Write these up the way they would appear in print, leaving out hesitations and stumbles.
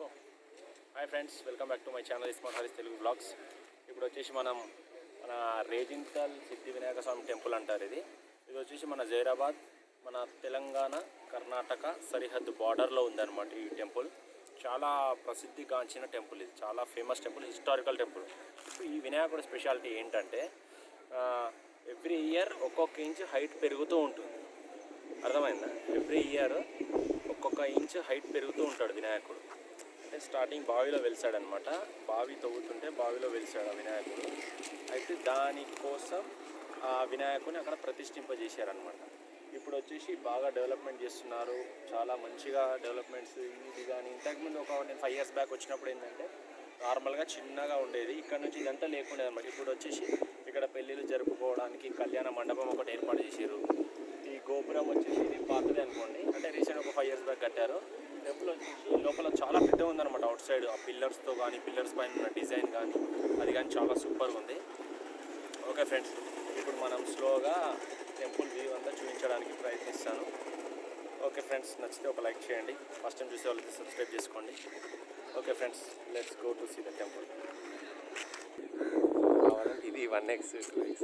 Hi friends, welcome back to my channel smart Haris Telugu blogs. ఇప్పుడు వచ్చేసి మన రేజింతల్ సిద్ధి వినాయక స్వామి టెంపుల్ అంటారు. ఇది వచ్చేసి మన జైరాబాద్, మన తెలంగాణ కర్ణాటక సరిహద్దు బార్డర్లో ఉందన్నమాట. ఈ టెంపుల్ చాలా ప్రసిద్ధిగాంచిన టెంపుల్. ఇది చాలా ఫేమస్ టెంపుల్, హిస్టారికల్ టెంపుల్. ఈ వినాయకుడి స్పెషాలిటీ ఏంటంటే ఎవ్రీ ఇయర్ ఒక్కొక్క ఇంచ్ హైట్ పెరుగుతూ ఉంటుంది. అర్థమైందా? ఎవ్రీ ఇయర్ ఒక్కొక్క ఇంచ్ హైట్ పెరుగుతూ ఉంటాడు వినాయకుడు. అంటే స్టార్టింగ్ బావిలో వెలిసాడనమాట. బావి తవ్వుతుంటే బావిలో వెలిసాడు ఆ వినాయకుడు. అయితే దానికోసం ఆ వినాయకుని అక్కడ ప్రతిష్ఠింపజేశారనమాట. ఇప్పుడు వచ్చేసి బాగా డెవలప్మెంట్ చేస్తున్నారు. చాలా మంచిగా డెవలప్మెంట్స్ ఇది కానీ. ఇంతకుముందు నేను 5 years బ్యాక్ వచ్చినప్పుడు ఏంటంటే నార్మల్గా చిన్నగా ఉండేది. ఇక్కడ నుంచి ఇదంతా లేకుండే అనమాట. ఇప్పుడు వచ్చేసి ఇక్కడ పెళ్ళిళ్ళు జరుపుకోవడానికి కళ్యాణ మండపం ఒకటి ఏర్పాటు చేశారు. ఈ గోపురం వచ్చేసి ఇది పాతదే అనుకోండి, అంటే రీసెంట్ ఒక 5 years బ్యాక్ కట్టారు. టెంపుల్ వచ్చేసి లోపల చాలా పెద్దగా ఉందన్నమాట. అవుట్ సైడ్ ఆ పిల్లర్స్తో కానీ, పిల్లర్స్ పైన ఉన్న డిజైన్ కానీ, అది కానీ చాలా సూపర్గా ఉంది. ఓకే ఫ్రెండ్స్, ఇప్పుడు మనం స్లోగా టెంపుల్ వ్యూ అంతా చూపించడానికి ప్రయత్నిస్తాను. ఓకే ఫ్రెండ్స్, నచ్చితే ఒక లైక్ చేయండి. ఫస్ట్ టైం చూసే వాళ్ళకి సబ్స్క్రైబ్ చేసుకోండి. Okay friends, let's go to see the temple. కావాలంటే ఇది 1x 2x.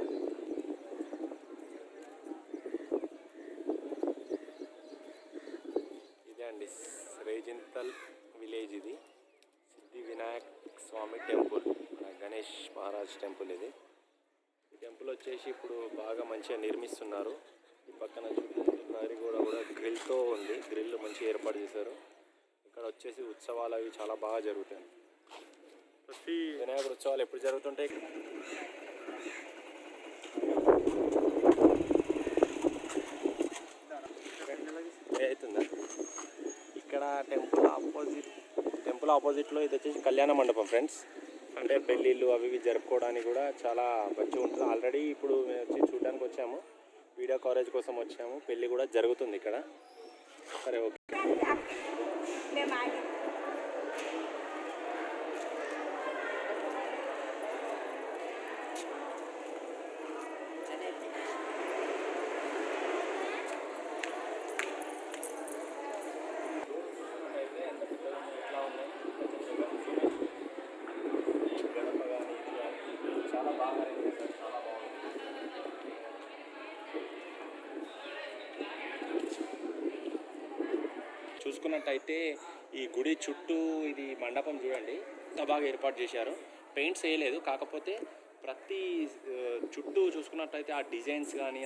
ఇదే అండి రేజింతల్ విలేజ్. ఇది సిద్ధి వినాయక్ స్వామి టెంపుల్, గణేష్ మహారాజ్ టెంపుల్. ఇది ఈ టెంపుల్ వచ్చేసి ఇప్పుడు బాగా మంచిగా నిర్మిస్తున్నారు. ఈ పక్కన ప్రహరీ కూడా గ్రిల్తో ఉంది. గ్రిల్ మంచిగా ఏర్పాటు చేశారు. ఇక్కడ వచ్చేసి ఉత్సవాలు అవి చాలా బాగా జరుగుతాయి. ప్రతి వినాయకుడు ఉత్సవాలు ఎప్పుడు జరుగుతుంటాయి. అవుతుందా? ఇక్కడ టెంపుల్ ఆపోజిట్లో ఇది వచ్చేసి కళ్యాణ మండపం ఫ్రెండ్స్. అంటే పెళ్ళిళ్ళు అవి ఇవి జరుపుకోవడానికి కూడా చాలా మంచిగా ఉంటుంది. ఆల్రెడీ ఇప్పుడు మేము వచ్చి చూడడానికి వచ్చాము, వీడియో కవరేజ్ కోసం వచ్చాము. పెళ్ళి కూడా జరుగుతుంది ఇక్కడ. సరే, ఓకే. చూసుకున్నట్టయితే ఈ గుడి చుట్టూ ఇది మండపం చూడండి, ఎంత బాగా ఏర్పాటు చేశారు. పెయింట్స్ వేయలేదు, కాకపోతే ప్రతి చుట్టూ చూసుకున్నట్టయితే ఆ డిజైన్స్ కానీ,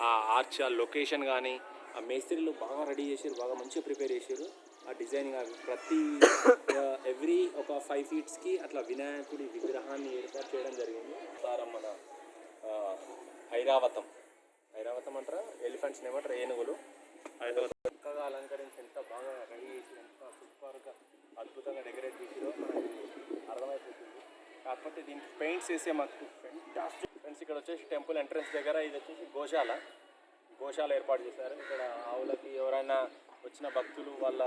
ఆ ఆర్చ్, ఆ లొకేషన్ కానీ, ఆ మేస్త్రీలు బాగా రెడీ చేశారు, బాగా మంచిగా ప్రిపేర్ చేశారు. ఆ డిజైన్ కానీ ప్రతి ఎవ్రీ ఒక 5 feet అట్లా వినాయకుడి విగ్రహాన్ని ఏర్పాటు చేయడం జరిగింది. మన ఐరావతం అంటారా, ఎలిఫెంట్స్ ఏమంటారు, ఏనుగులు. చక్కగా అలంకరించి ఎంత బాగా రెడీ చేసి, ఎంత సూపర్గా అద్భుతంగా డెకరేట్ చేసిరో మనకి అర్థమైపోతుంది. కాకపోతే దీనికి పెయింట్స్ వేసే మాకు ఫెంటాస్టిక్ ఫ్రెండ్స్. ఇక్కడ వచ్చేసి టెంపుల్ ఎంట్రన్స్ దగ్గర ఇది వచ్చేసి గోశాల ఏర్పాటు చేశారు. ఇక్కడ ఆవులకి ఎవరైనా వచ్చిన భక్తులు వాళ్ళ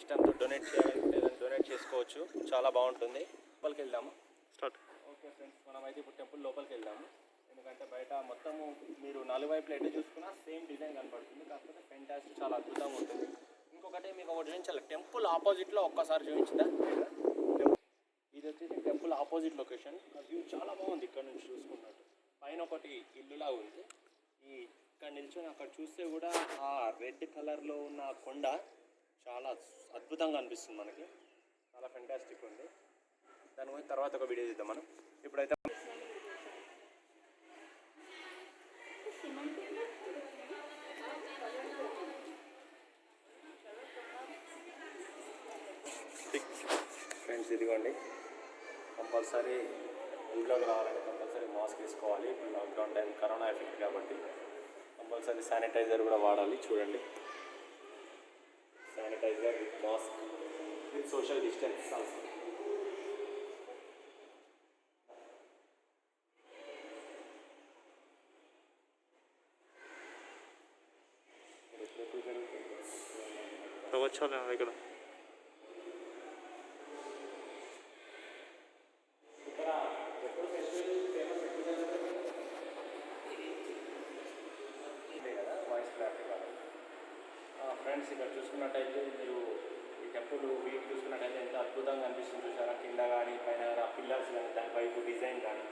ఇష్టంతో డొనేట్ చేయాలనుకుంటే డొనేట్ చేసుకోవచ్చు. చాలా బాగుంటుంది. లోపలికి వెళ్దాము. స్టార్ట్. ఓకే ఫ్రెండ్స్, మనమైతే ఇప్పుడు టెంపుల్ లోపలికి వెళ్దాము. ఎందుకంటే బయట మొత్తము మీరు 4 వైపులు ఎటు చూసుకున్నా సేమ్ డిజైన్ కనబడుతుంది. కాకపోతే ఫెంటాస్టిక్, చాలా అద్భుతంగా ఉంటుంది. ఇంకొకటి మీకు ఒకటి చూపించాలి. టెంపుల్ ఆపోజిట్లో ఒక్కసారి చూపించిందా? ఇది వచ్చేసి టెంపుల్ ఆపోజిట్ లొకేషన్. ఆ వ్యూ చాలా బాగుంది ఇక్కడ నుంచి చూసుకున్నట్టు. పైన ఒకటి ఇల్లులా ఉంది. ఇక్కడ నిల్చొని అక్కడ చూస్తే కూడా ఆ రెడ్ కలర్లో ఉన్న కొండ చాలా అద్భుతంగా అనిపిస్తుంది మనకి. చాలా ఫెంటాస్టిక్ ఉంది. దాని గురించి తర్వాత ఒక వీడియో చేద్దాం మనం. ఇప్పుడైతే ఫ్రెండ్స్, ఇదిగోండి, కంపల్సరీ ఇంట్లోకి రావాలంటే కంపల్సరీ మాస్క్ వేసుకోవాలి. ఇప్పుడు లాక్డౌన్ టైం, కరోనా ఎఫెక్ట్ కాబట్టి కంపల్సరీ శానిటైజర్ కూడా వాడాలి. చూడండి, sanitiser with mask with social distance also. ఎప్పుడు జరుగుతుంది వచ్చాలి ఇక్కడ. ఫ్రెండ్స్, ఇక్కడ చూసుకున్నట్టయితే మీరు ఈ టెంపుల్ వీక్ చూసుకున్నట్టయితే చూసుకున్నట్టయితే ఎంత అద్భుతంగా అనిపిస్తుంది చూసారా, కింద కానీ పైన కానీ ఆ పిల్లర్స్ కానీ దాని వైపు డిజైన్ కానీ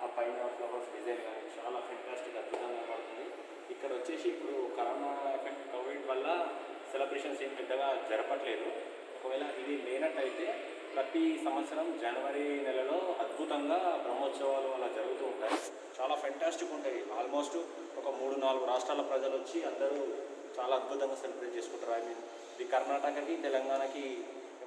ఆ పైన ఫ్లవర్స్ డిజైన్ కానీ చాలా ఫెంటాస్టిక్ అద్భుతంగా కనబడుతుంది. ఇక్కడ వచ్చేసి ఇప్పుడు కరోనా ఎఫెక్ట్ కోవిడ్ వల్ల సెలబ్రేషన్స్ ఏం పెద్దగా జరపట్లేదు. ఒకవేళ ఇది లేనట్టయితే ప్రతి సంవత్సరం జనవరి నెలలో అద్భుతంగా బ్రహ్మోత్సవాలు అలా జరుగుతూ ఉంటాయి. చాలా ఫెంటాస్టిక్ ఉంటాయి. ఆల్మోస్ట్ ఒక 3-4 రాష్ట్రాల ప్రజలు వచ్చి అందరూ చాలా అద్భుతంగా సెలబ్రేట్ చేసుకుంటారు. ఐ మీన్ ఇది కర్ణాటకకి తెలంగాణకి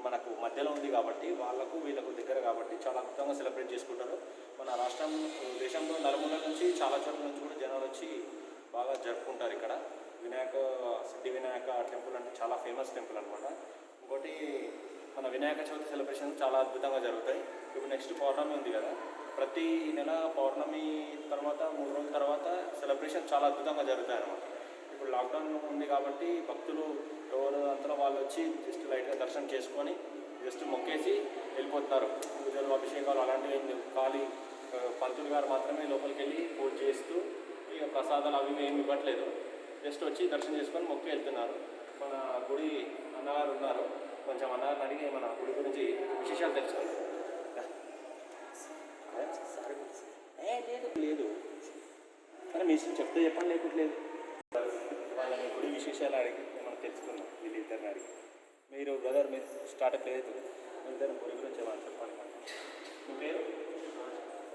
మనకు మధ్యలో ఉంది కాబట్టి వాళ్ళకు వీళ్ళకు దగ్గర కాబట్టి చాలా అద్భుతంగా సెలబ్రేట్ చేసుకుంటారు. మన రాష్ట్రం దేశంలో నలుమూలల నుంచి చాలా చోట్ల నుంచి కూడా జనాలు వచ్చి బాగా జరుపుకుంటారు. ఇక్కడ సిద్ధి వినాయక టెంపుల్ అంటే చాలా ఫేమస్ టెంపుల్ అనమాట. ఇంకోటి మన వినాయక చవితి సెలబ్రేషన్ చాలా అద్భుతంగా జరుగుతాయి. ఇప్పుడు నెక్స్ట్ పౌర్ణమి ఉంది కదా, ప్రతి నెల పౌర్ణమి తర్వాత 3 రోజుల తర్వాత సెలబ్రేషన్ చాలా అద్భుతంగా జరుగుతాయి అన్నమాట. ఇప్పుడు లాక్డౌన్ ఉంది కాబట్టి భక్తులు ఎవరు అంతలో వాళ్ళు వచ్చి జస్ట్ లైట్గా దర్శనం చేసుకొని జస్ట్ మొక్కేసి వెళ్ళిపోతున్నారు. పూజలు అభిషేకాలు అలాంటివి ఖాళీ పంతులు గారు మాత్రమే లోపలికి వెళ్ళి పూజ చేస్తూ ఇక ప్రసాదాలు అవి ఏమి ఇవ్వట్లేదు. జస్ట్ వచ్చి దర్శనం చేసుకొని మొక్కి వెళ్తున్నారు. మన గుడి అన్నగారు ఉన్నారు, కొంచెం అన్నగారిని అడిగి మన గుడి గురించి విశేషాలు తెలుసుకోండి. లేదు కానీ మీ చెప్తే చెప్పండి, లేకపోలేదు వాళ్ళని గుడి విశేషాలు అడిగి మనం తెలుసుకున్నాం. వీళ్ళిద్దరిని అడిగి మీరు బ్రదర్ మీరు స్టార్ట్అప్ లేదు, ఇద్దరు గుడి గురించి ఏమన్నా చెప్పండి. మీ పేరు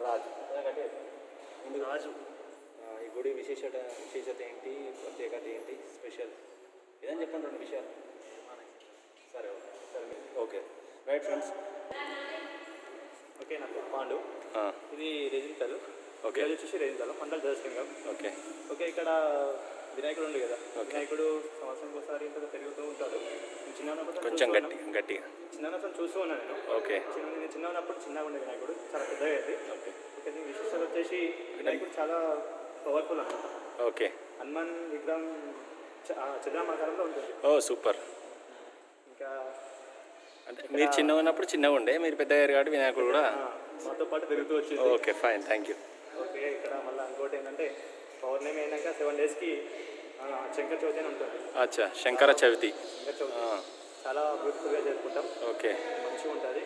రాజు. ముందు రాజు, ఈ గుడి విశేషత ఏంటి, ప్రత్యేకత ఏంటి, స్పెషల్ ఏదని చెప్పండి 2 విషయాలు. సరే ఓకే సరే ఓకే రైట్ ఫ్రెండ్స్. ఓకే నా పేరు పాండు, ఇది రెజింతలు. ఓకే అది వచ్చేసి రెజింతలు మండల్ జయసింగం. ఓకే ఓకే ఇక్కడ వినాయకుడు ఉంది కదా, వినాయకుడు సంవత్సరం ఒకసారి ఇంత పెరుగుతూ ఉంటాడు. చిన్నప్పుడు కొంచెం గట్టిగా చిన్నప్పుడు చూస్తూ ఉన్నాను నేను. ఓకే నేను చిన్న ఉన్నప్పుడు చిన్నగా ఉండే వినాయకుడు చాలా పెద్దగా అయింది. ఓకే ఓకే దీని విశేషత వచ్చేసి వినాయకుడు చాలా పవర్ఫుల్ అన్నమాట. ఓకే హనుమాన్ విగ్రహం చంద్రమాకారంలో ఉంటుంది. ఓ సూపర్. ఇంకా అంటే మీరు చిన్నగా ఉన్నప్పుడు చిన్నగా ఉండే, మీరు పెద్ద అయ్యారు కాబట్టి వినాయకుడు కూడా మాతో పాటు పెరుగుతూ వచ్చింది. Okay fine thank you. Okay ఇక్కడ మళ్ళీ ఇంకోటి ఏంటంటే పౌర్ణమి అయినాక 7 డేస్కి శంకర చవితి అని ఉంటుంది. అచ్చా శంకర చవితి చాలా బ్యూటిఫుల్గా జరుపుకుంటాం. ఓకే మంచిగా ఉంటుంది.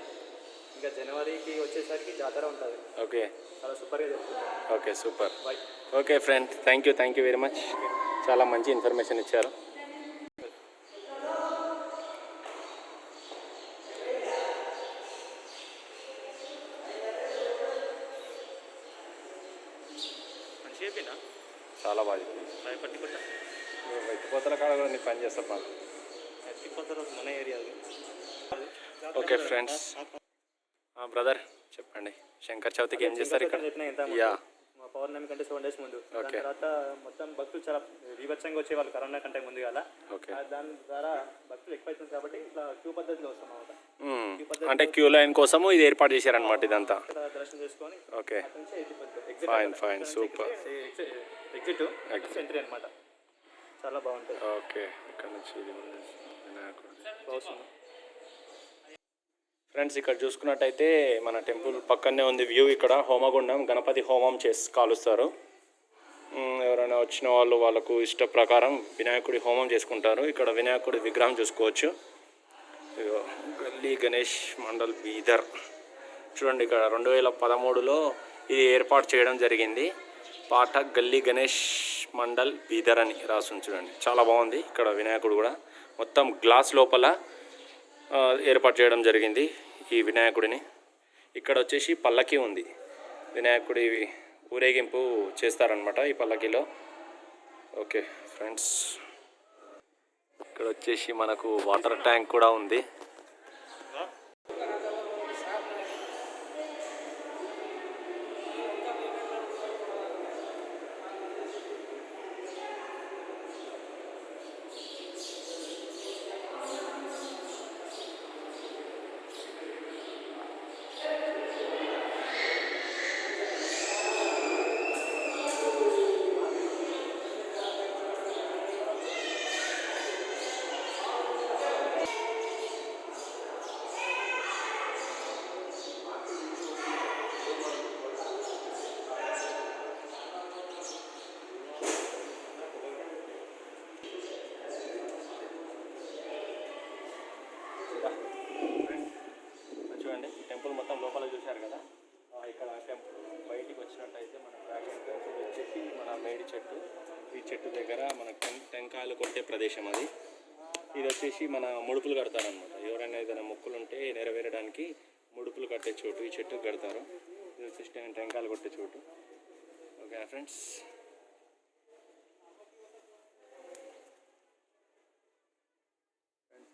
ఇంకా జనవరికి వచ్చేసరికి జాతర ఉంటుంది. ఓకే చాలా సూపర్గా జరుపుకుంటాం. Okay super bye. Okay friend thank you very much. చాలా మంచి ఇన్ఫర్మేషన్ ఇచ్చారు. చాలా బాగా చెప్పింది. ఎత్తిపోతల కాడ కూడా నీకు పని చేస్తా ఎత్తిపోతల మన ఏరియా. ఓకే ఫ్రెండ్స్ బ్రదర్ చెప్పండి శంకర చవితికి ఏం చేస్తారు ఇక్కడ? యా పౌర్ణమి కంటే 7 డేస్ ముందు. తర్వాత మొత్తం భక్తులు చాలా విభత్సంగా వచ్చేవాళ్ళు కరోనా కంటే ముందు కదా. దాని ద్వారా భక్తులు ఎక్కువైతుంది కాబట్టి ఇట్లా క్యూ పద్ధతిలో వస్తాం అన్నమాట. అంటే క్యూ లైన్ కోసము ఇది ఏర్పాటు చేశారనమాట ఇదంతా. దర్శనం చేసుకొని okay fine super. Exit entry అనమాట, చాలా బాగుంటుంది. ఓకే ఇక్కడ నుంచి ఫ్రెండ్స్ ఇక్కడ చూసుకున్నట్టయితే మన టెంపుల్ పక్కనే ఉంది వ్యూ. ఇక్కడ హోమగుండం గణపతి హోమం కాలుస్తారు. ఎవరైనా వచ్చిన వాళ్ళకు ఇష్ట ప్రకారం వినాయకుడి హోమం చేసుకుంటారు. ఇక్కడ వినాయకుడి విగ్రహం చూసుకోవచ్చు. గల్లీ గణేష్ మండల్ బీదర్ చూడండి. ఇక్కడ 2013లో ఇది ఏర్పాటు చేయడం జరిగింది. పాఠక్ గల్లీ గణేష్ మండల్ బీదర్ అని రాసుంది చూడండి, చాలా బాగుంది. ఇక్కడ వినాయకుడు కూడా మొత్తం గ్లాస్ లోపల ఏర్పాటు చేయడం జరిగింది ఈ వినాయకుడిని. ఇక్కడ వచ్చేసి పల్లకి ఉంది, వినాయకుడి ఊరేగింపు చేస్తారనమాట ఈ పల్లకిలో. ఓకే ఫ్రెండ్స్ ఇక్కడ వచ్చేసి మనకు వాటర్ ట్యాంక్ కూడా ఉంది. వచ్చేసి మన మేడి చెట్టు. ఈ చెట్టు దగ్గర మన టెంకాయలు కొట్టే ప్రదేశం అది. ఇది వచ్చేసి మన ముడుపులు కడతారనమాట. ఎవరైనా ఏదైనా మొక్కులు ఉంటే నెరవేరడానికి ముడుపులు కట్టే చోటు ఈ చెట్టుకు కడతారు. ఇది వచ్చేసి టెంకాయలు కొట్టే చోటు. ఓకేనా ఫ్రెండ్స్?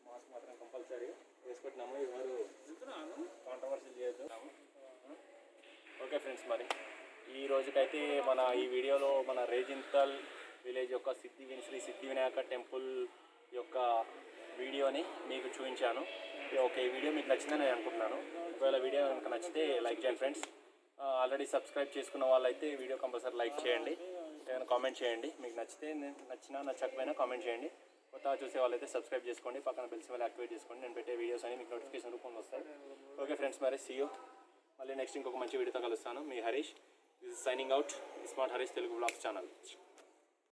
మాస్క్ మాత్రం కంపల్సరీ వేసుకుంటున్నాము. ఎవరు కాంట్రవర్సీ చేయొద్దు. ఓకే ఫ్రెండ్స్, మరి ఈ రోజుకైతే మన ఈ వీడియోలో మన రేజింతల్ విలేజ్ యొక్క శ్రీ సిద్ధి వినాయక టెంపుల్ యొక్క వీడియోని మీకు చూపించాను. ఓకే, ఈ వీడియో మీకు నచ్చిందని నేను అనుకుంటున్నాను. ఒకవేళ వీడియో కనుక నచ్చితే లైక్ చేయండి ఫ్రెండ్స్. ఆల్రెడీ సబ్స్క్రైబ్ చేసుకున్న వాళ్ళైతే వీడియో కంపల్సరీ లైక్ చేయండి, ఏదైనా కామెంట్ చేయండి. మీకు నచ్చినా నచ్చకపోయినా కామెంట్ చేయండి. కొత్తగా చూసే వాళ్ళైతే సబ్స్క్రైబ్ చేసుకోండి, పక్కన బెల్ సింబల్ యాక్టివేట్ చేసుకోండి. నేను పెట్టే వీడియోస్ అని మీకు నోటిఫికేషన్ రూపంలో వస్తాయి. ఓకే ఫ్రెండ్స్, మరి సీ యూ. మళ్ళీ నెక్స్ట్ ఇంకొక మంచి వీడియోతో కలుస్తాను. మీ Harish. This is signing out. Smart Harish Telugu vlogs channel.